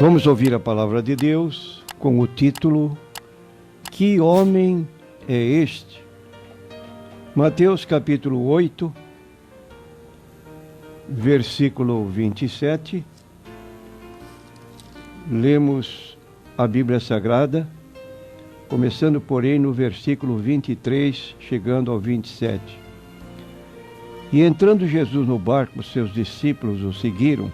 Vamos ouvir a palavra de Deus com o título Que homem é este? Mateus capítulo 8, versículo 27. Lemos a Bíblia Sagrada, começando, porém, no versículo 23, chegando ao 27. E entrando Jesus no barco, seus discípulos o seguiram.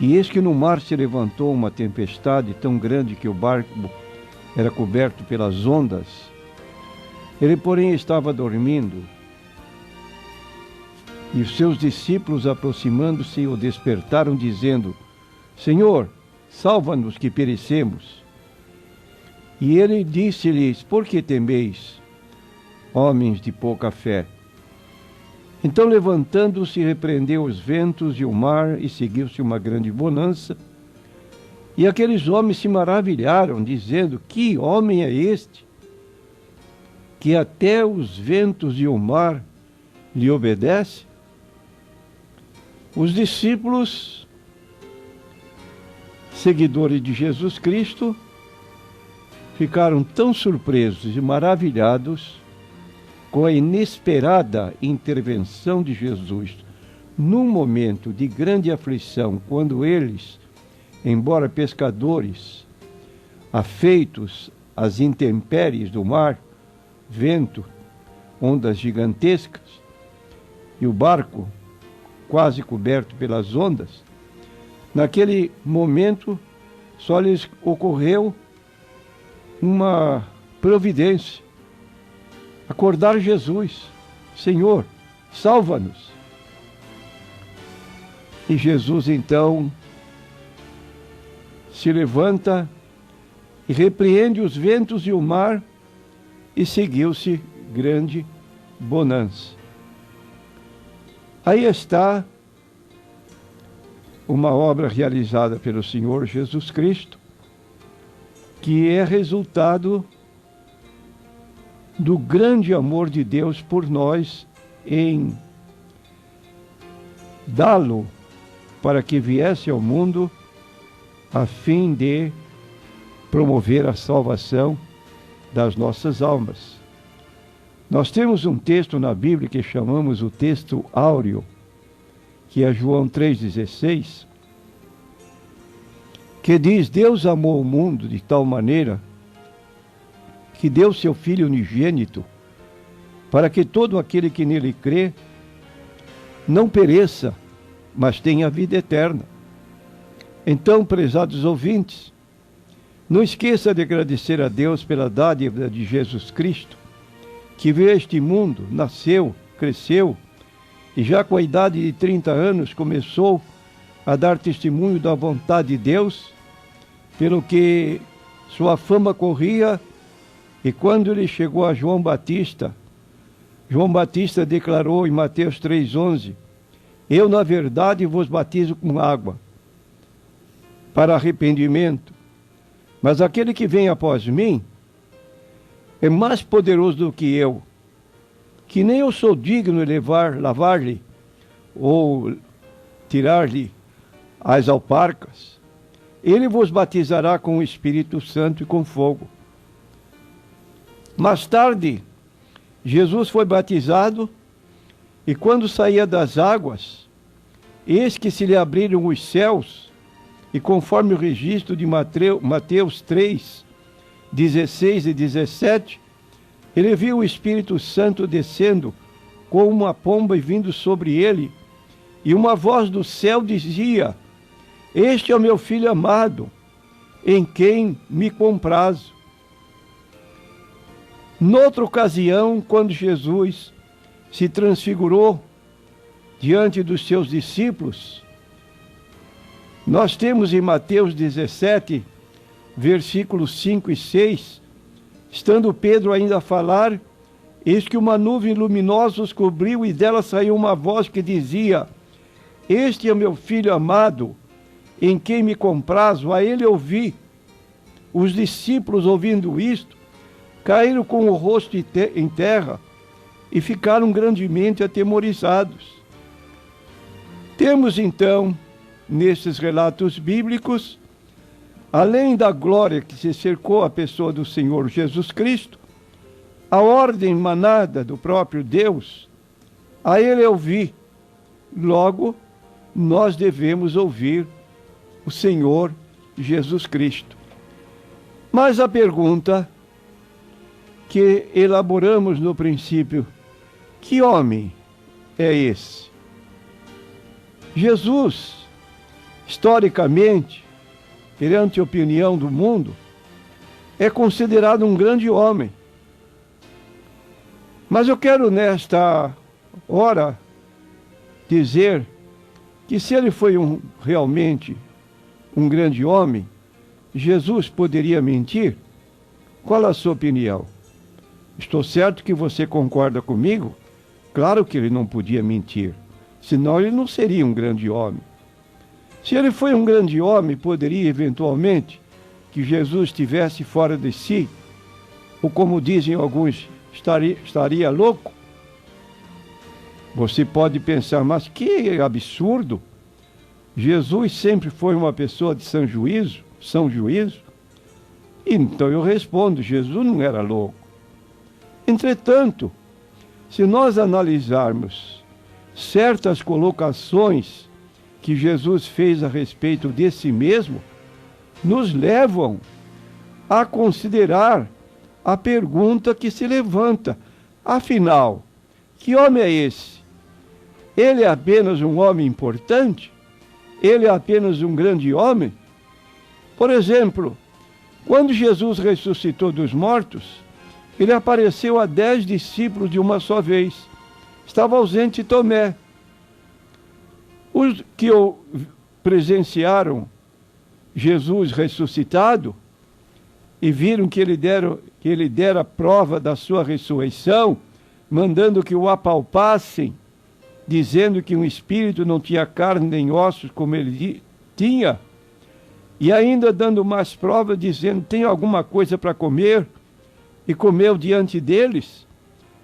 E eis que no mar se levantou uma tempestade tão grande que o barco era coberto pelas ondas. Ele, porém, estava dormindo. E os seus discípulos, aproximando-se, o despertaram, dizendo: Senhor, salva-nos que perecemos. E ele disse-lhes: Por que temeis, homens de pouca fé? Então, levantando-se, repreendeu os ventos e o mar, e seguiu-se uma grande bonança. E aqueles homens se maravilharam, dizendo: Que homem é este, que até os ventos e o mar lhe obedecem? Os discípulos, seguidores de Jesus Cristo, ficaram tão surpresos e maravilhados com a inesperada intervenção de Jesus num momento de grande aflição, quando eles, embora pescadores, afeitos às intempéries do mar, vento, ondas gigantescas, e o barco quase coberto pelas ondas, naquele momento só lhes ocorreu uma providência: acordar Jesus. Senhor, salva-nos. E Jesus então se levanta e repreende os ventos e o mar, e seguiu-se grande bonança. Aí está uma obra realizada pelo Senhor Jesus Cristo, que é resultado do grande amor de Deus por nós em dá-lo para que viesse ao mundo a fim de promover a salvação das nossas almas. Nós temos um texto na Bíblia que chamamos o texto áureo, que é João 3,16, que diz: Deus amou o mundo de tal maneira que deu seu Filho unigênito, para que todo aquele que nele crê não pereça, mas tenha vida eterna. Então, prezados ouvintes, não esqueça de agradecer a Deus pela dádiva de Jesus Cristo, que veio a este mundo, nasceu, cresceu, e já com a idade de 30 anos começou a dar testemunho da vontade de Deus, pelo que sua fama corria. E quando ele chegou a João Batista declarou em Mateus 3,11: Eu, na verdade, vos batizo com água para arrependimento, mas aquele que vem após mim é mais poderoso do que eu, que nem eu sou digno de lavar-lhe ou tirar-lhe as alparcas. Ele vos batizará com o Espírito Santo e com fogo. Mais tarde, Jesus foi batizado, e quando saía das águas, eis que se lhe abriram os céus, e conforme o registro de Mateus 3, 16 e 17, ele viu o Espírito Santo descendo como uma pomba e vindo sobre ele, e uma voz do céu dizia: Este é o meu Filho amado, em quem me comprazo. Noutra ocasião, quando Jesus se transfigurou diante dos seus discípulos, nós temos em Mateus 17, versículos 5 e 6, estando Pedro ainda a falar, eis que uma nuvem luminosa os cobriu, e dela saiu uma voz que dizia: Este é o meu Filho amado, em quem me comprazo, a ele ouvi. Os discípulos, ouvindo isto, caíram com o rosto em terra e ficaram grandemente atemorizados. Temos então nesses relatos bíblicos, além da glória que se cercou a pessoa do Senhor Jesus Cristo, a ordem manada do próprio Deus, a Ele ouvir. Logo, nós devemos ouvir o Senhor Jesus Cristo. Mas a pergunta que elaboramos no princípio: que homem é esse? Jesus, historicamente, perante a opinião do mundo, é considerado um grande homem. Mas eu quero nesta hora dizer que se ele foi realmente um grande homem, Jesus poderia mentir? Qual a sua opinião? Estou certo que você concorda comigo? Claro que ele não podia mentir, senão ele não seria um grande homem. Se ele foi um grande homem, poderia eventualmente que Jesus estivesse fora de si, ou como dizem alguns, estaria louco? Você pode pensar, mas que absurdo! Jesus sempre foi uma pessoa de são juízo. Então eu respondo, Jesus não era louco. Entretanto, se nós analisarmos certas colocações que Jesus fez a respeito de si mesmo, nos levam a considerar a pergunta que se levanta: afinal, que homem é esse? Ele é apenas um homem importante? Ele é apenas um grande homem? Por exemplo, quando Jesus ressuscitou dos mortos, ele apareceu a 10 discípulos de uma só vez. Estava ausente Tomé. Os que presenciaram Jesus ressuscitado e viram que ele dera prova da sua ressurreição, mandando que o apalpassem, dizendo que um espírito não tinha carne nem ossos como ele tinha, e ainda dando mais prova, dizendo: tem alguma coisa para comer? E comeu diante deles.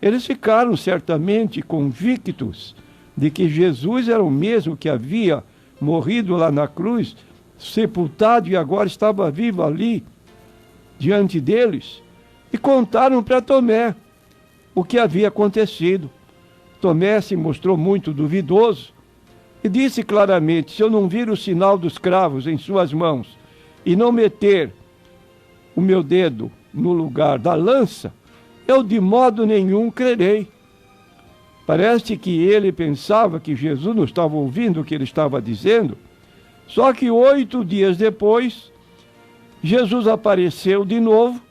Eles ficaram certamente convictos de que Jesus era o mesmo que havia morrido lá na cruz, sepultado, e agora estava vivo ali diante deles, e contaram para Tomé o que havia acontecido. Tomé se mostrou muito duvidoso e disse claramente: se eu não vir o sinal dos cravos em suas mãos e não meter o meu dedo no lugar da lança, eu de modo nenhum crerei. Parece que ele pensava que Jesus não estava ouvindo o que ele estava dizendo. Só que 8 dias depois, Jesus apareceu de novo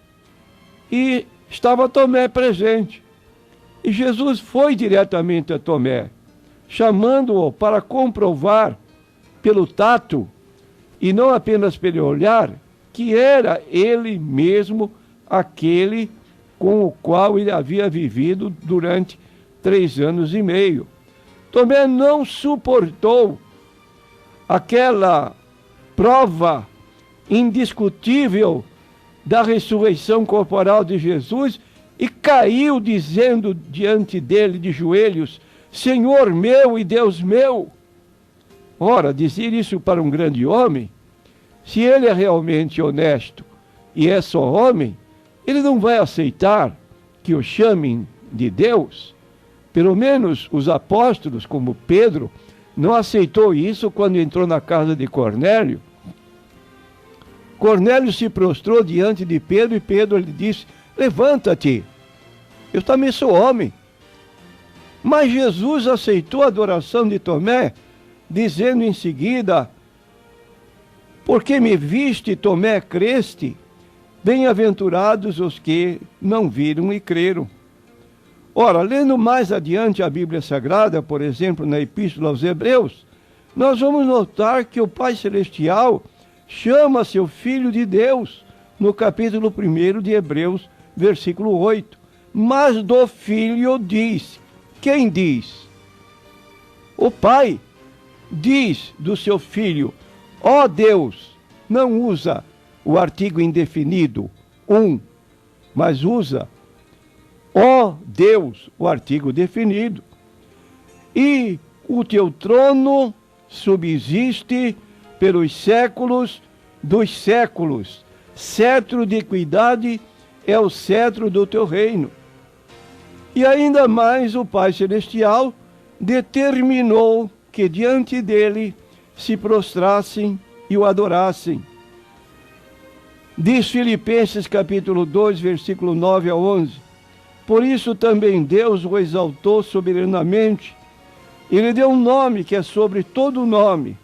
e estava Tomé presente. E Jesus foi diretamente a Tomé, chamando-o para comprovar pelo tato, e não apenas pelo olhar, que era ele mesmo aquele com o qual ele havia vivido durante 3 anos e meio. Tomé não suportou aquela prova indiscutível da ressurreição corporal de Jesus e caiu dizendo diante dele de joelhos: Senhor meu e Deus meu. Ora, dizer isso para um grande homem, se ele é realmente honesto e é só homem, ele não vai aceitar que o chamem de Deus. Pelo menos os apóstolos, como Pedro, não aceitou isso quando entrou na casa de Cornélio. Cornélio se prostrou diante de Pedro e Pedro lhe disse: levanta-te, eu também sou homem. Mas Jesus aceitou a adoração de Tomé, dizendo em seguida: porque me viste, Tomé, creste? Bem-aventurados os que não viram e creram. Ora, lendo mais adiante a Bíblia Sagrada, por exemplo, na Epístola aos Hebreus, nós vamos notar que o Pai Celestial chama seu Filho de Deus, no capítulo 1 de Hebreus, versículo 8. Mas do Filho diz. Quem diz? O Pai diz do seu Filho: ó Deus. Não usa o artigo indefinido, mas usa ó Deus, o artigo definido. E o teu trono subsiste pelos séculos dos séculos. Cetro de equidade é o cetro do teu reino. E ainda mais o Pai Celestial determinou que diante dele se prostrassem e o adorassem. Diz Filipenses capítulo 2, versículo 9 a 11. Por isso também Deus o exaltou soberanamente. Ele deu um nome que é sobre todo nome,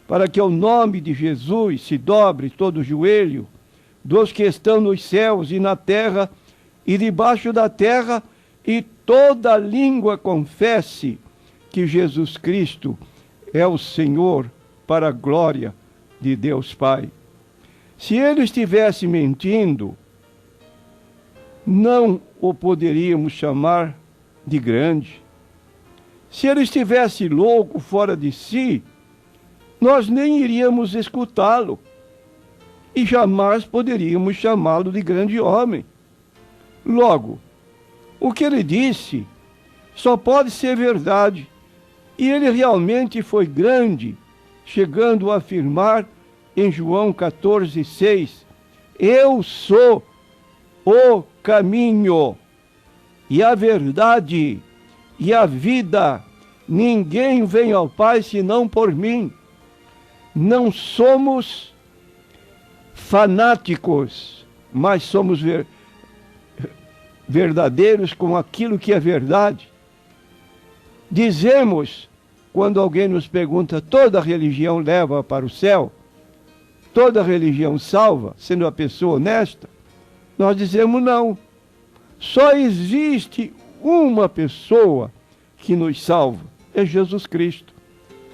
para que ao nome de Jesus se dobre todo o joelho dos que estão nos céus e na terra e debaixo da terra, e toda língua confesse que Jesus Cristo é o Senhor, para a glória de Deus Pai. Se ele estivesse mentindo, não o poderíamos chamar de grande. Se ele estivesse louco, fora de si, nós nem iríamos escutá-lo e jamais poderíamos chamá-lo de grande homem. Logo, o que ele disse só pode ser verdade, e ele realmente foi grande, chegando a afirmar em João 14,6, eu sou o caminho e a verdade e a vida, ninguém vem ao Pai senão por mim. Não somos fanáticos, mas somos verdadeiros com aquilo que é verdade. Dizemos, quando alguém nos pergunta, toda religião leva para o céu? Toda religião salva, sendo a pessoa honesta? Nós dizemos não. Só existe uma pessoa que nos salva, é Jesus Cristo.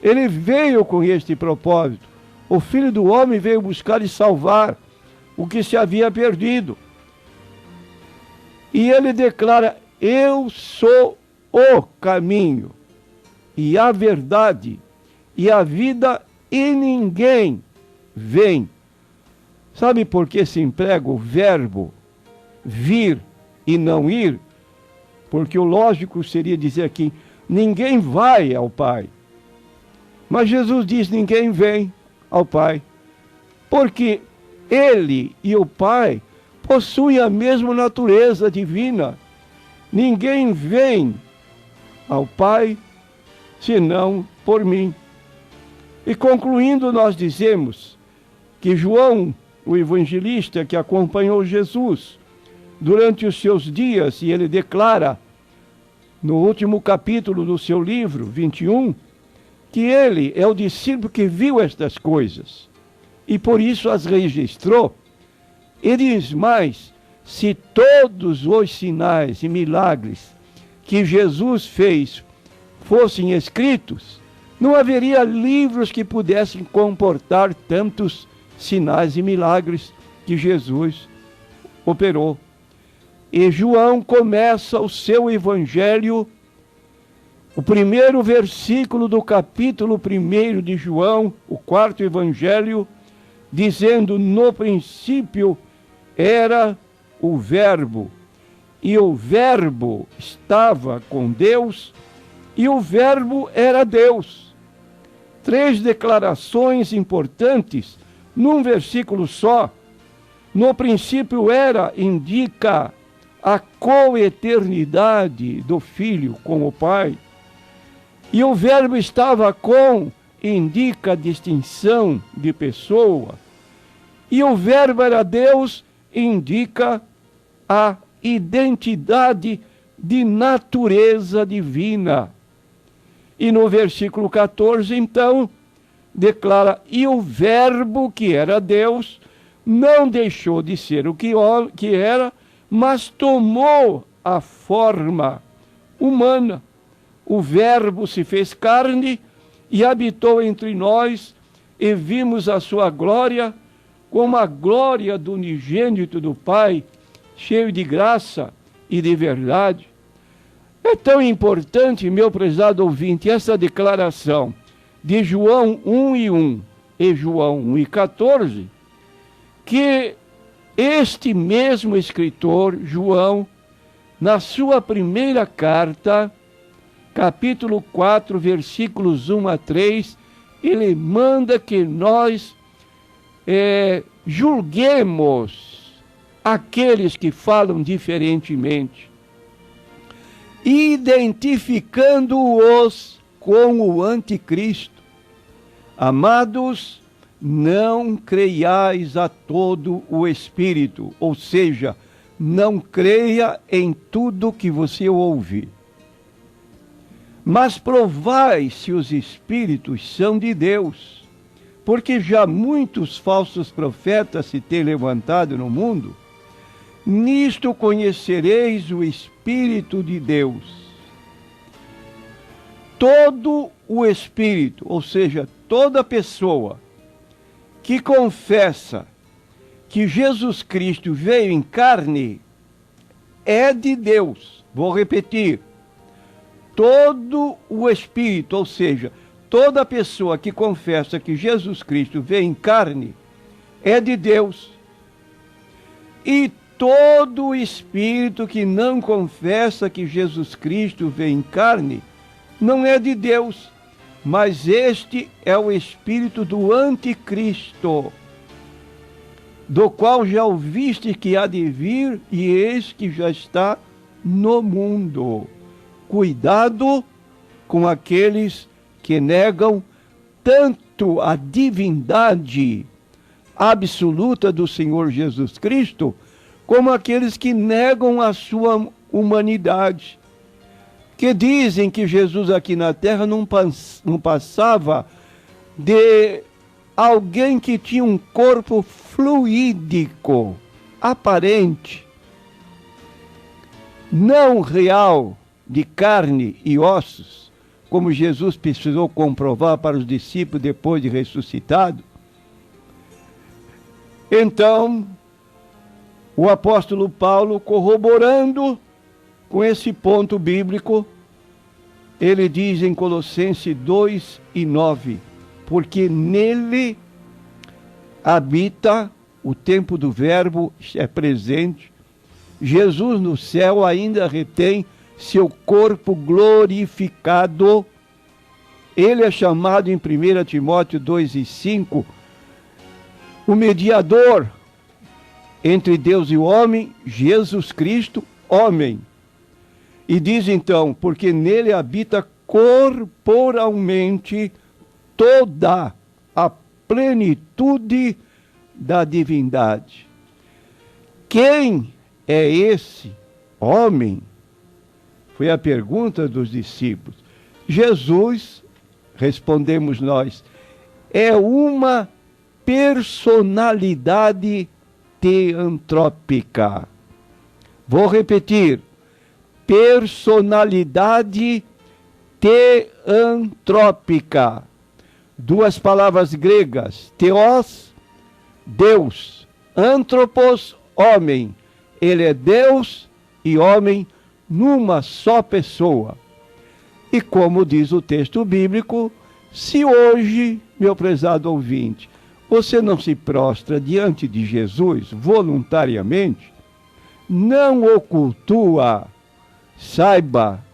Ele veio com este propósito. O Filho do Homem veio buscar e salvar o que se havia perdido. E ele declara, eu sou o caminho, e a verdade, e a vida, e ninguém vem. Sabe por que se emprega o verbo vir e não ir? Porque o lógico seria dizer aqui, ninguém vai ao Pai. Mas Jesus diz, ninguém vem ao Pai. Porque ele e o Pai possuem a mesma natureza divina. Ninguém vem ao Pai senão por mim. E concluindo, nós dizemos que João, o evangelista que acompanhou Jesus durante os seus dias, e ele declara no último capítulo do seu livro, 21, que ele é o discípulo que viu estas coisas e por isso as registrou. E diz mais, se todos os sinais e milagres que Jesus fez fossem escritos, não haveria livros que pudessem comportar tantos sinais e milagres que Jesus operou. E João começa o seu evangelho, o primeiro versículo do capítulo 1 de João, o quarto evangelho, dizendo, no princípio era o Verbo, e o Verbo estava com Deus, e o Verbo era Deus. 3 declarações importantes num versículo só. No princípio era, indica a coeternidade do Filho com o Pai. E o Verbo estava com, indica a distinção de pessoa. E o Verbo era Deus, indica a identidade de natureza divina. E no versículo 14, então, declara, e o Verbo, que era Deus, não deixou de ser o que era, mas tomou a forma humana. O Verbo se fez carne e habitou entre nós, e vimos a sua glória, como a glória do unigênito do Pai, cheio de graça e de verdade. É tão importante, meu prezado ouvinte, essa declaração de João 1:1 e João 1:14, que este mesmo escritor, João, na sua primeira carta, capítulo 4, versículos 1 a 3, ele manda que nós julguemos aqueles que falam diferentemente, identificando-os com o anticristo. Amados, não creiais a todo o Espírito, ou seja, não creia em tudo que você ouve. Mas provai se os Espíritos são de Deus, porque já muitos falsos profetas se têm levantado no mundo. Nisto conhecereis o Espírito de Deus. Todo o Espírito, ou seja, toda pessoa que confessa que Jesus Cristo veio em carne, é de Deus. Vou repetir. Todo o Espírito, ou seja, toda pessoa que confessa que Jesus Cristo veio em carne, é de Deus. E todo espírito que não confessa que Jesus Cristo veio em carne, não é de Deus, mas este é o espírito do anticristo, do qual já ouviste que há de vir, e eis que já está no mundo. Cuidado com aqueles que negam tanto a divindade absoluta do Senhor Jesus Cristo, como aqueles que negam a sua humanidade, que dizem que Jesus aqui na terra não passava de alguém que tinha um corpo fluídico, aparente, não real, de carne e ossos, como Jesus precisou comprovar para os discípulos depois de ressuscitado. Então, o apóstolo Paulo, corroborando com esse ponto bíblico, ele diz em Colossenses 2:9, porque nele habita, o tempo do verbo é presente, Jesus no céu ainda retém seu corpo glorificado. Ele é chamado em 1 Timóteo 2:5, o mediador entre Deus e o homem, Jesus Cristo, homem. E diz então, porque nele habita corporalmente toda a plenitude da divindade. Quem é esse homem? Foi a pergunta dos discípulos. Jesus, respondemos nós, é uma personalidade teantrópica. Vou repetir. Personalidade teantrópica. Duas palavras gregas. Theos, Deus. Anthropos, homem. Ele é Deus e homem numa só pessoa. E como diz o texto bíblico, se hoje, meu prezado ouvinte, você não se prostra diante de Jesus voluntariamente, não o cultua, saiba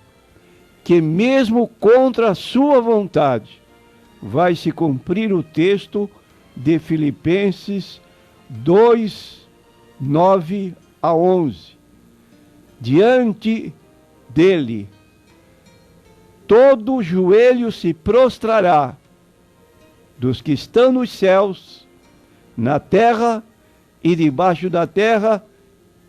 que mesmo contra a sua vontade, vai se cumprir o texto de Filipenses 2:9-11. Diante dele, todo joelho se prostrará, dos que estão nos céus, na terra e debaixo da terra,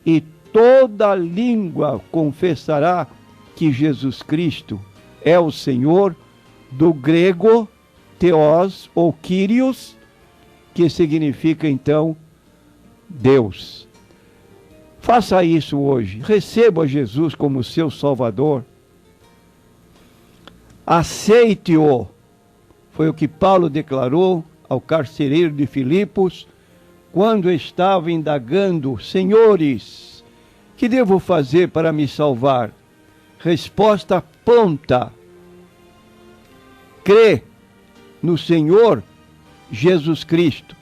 e toda língua confessará que Jesus Cristo é o Senhor, do grego Theos ou Kyrios, que significa então Deus. Faça isso hoje, receba Jesus como seu Salvador, aceite-o. Foi o que Paulo declarou ao carcereiro de Filipos, quando estava indagando: senhores, que devo fazer para me salvar? Resposta pronta: crê no Senhor Jesus Cristo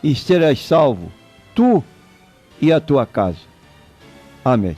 e serás salvo, tu e a tua casa. Amém.